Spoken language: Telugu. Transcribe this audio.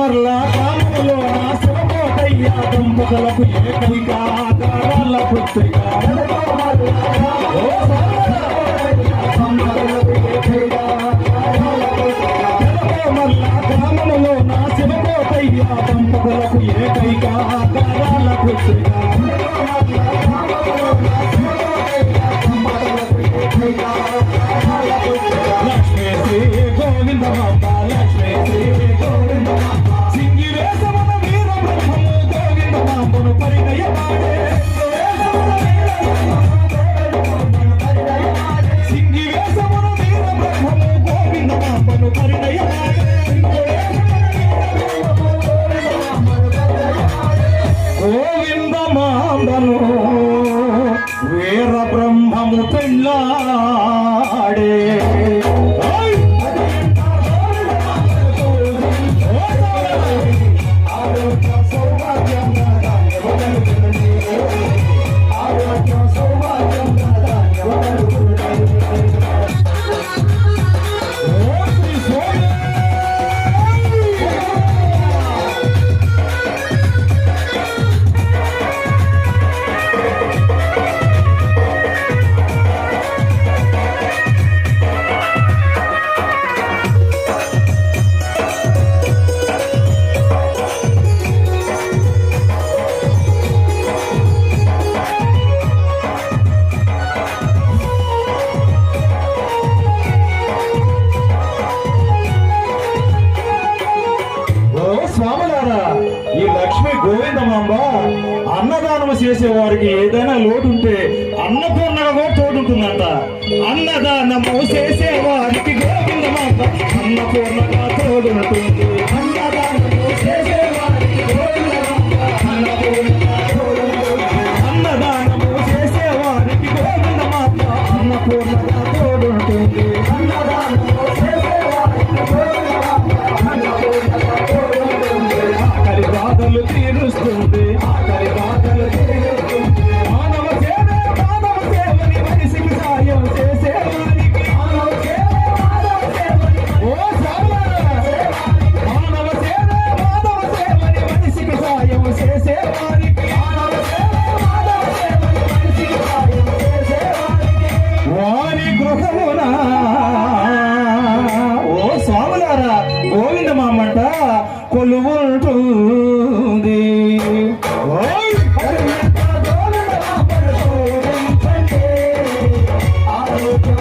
మర్ల గ్రామంలో నా శివకోటయ్య దంపతులకు ఏకైక ఆకారాల పుత్రిక మర్ల గ్రామంలో నా శివకోటయ్య దంపతులకు ఏకైక ఆకారాల పుత్రిక లక్ష్మీ శ్రీ గోవిందమాంబ లక్ష్మీ శ్రీ గోవిందమాంబ సింగివేశమన వీర బ్రహ్మము గోవిందమాంబను పరిణయమాడే సింగివేశమన వీర బ్రహ్మము గోవిందమాంబను పరిణయమాడే గోవిందమాంబను వీర బ్రహ్మము పెళ్ళాడే స్వాములారా, ఈ లక్ష్మి గోవిందమాంబ అన్నదానం చేసేవారికి ఏదైనా లోటు ఉంటే అన్నపూర్ణగా కూడా తోడుంటుందంట. అన్నదానము చేసేవారికి గోవిందమాంబ అన్నపూర్ణగా తోడుంటుంది. అన్నదానము చేసేవారికి అన్నదానము చేసేవారికి గోవిందమాంబ అన్నపూర్ణగా తోడుంటుంది. బాధలు తీరుస్తుంది ఆకలి బాధలు తీరుస్తుంది. మానవ సేవని మనిషికి సాయం చేసేవారికి మానవ సేవని మనిషికి సాయం చేసేవారికి వారి గృహమున ఓ స్వాములారా గోవిందమాంబట కొలువుంటుంది. ఆరోగ్య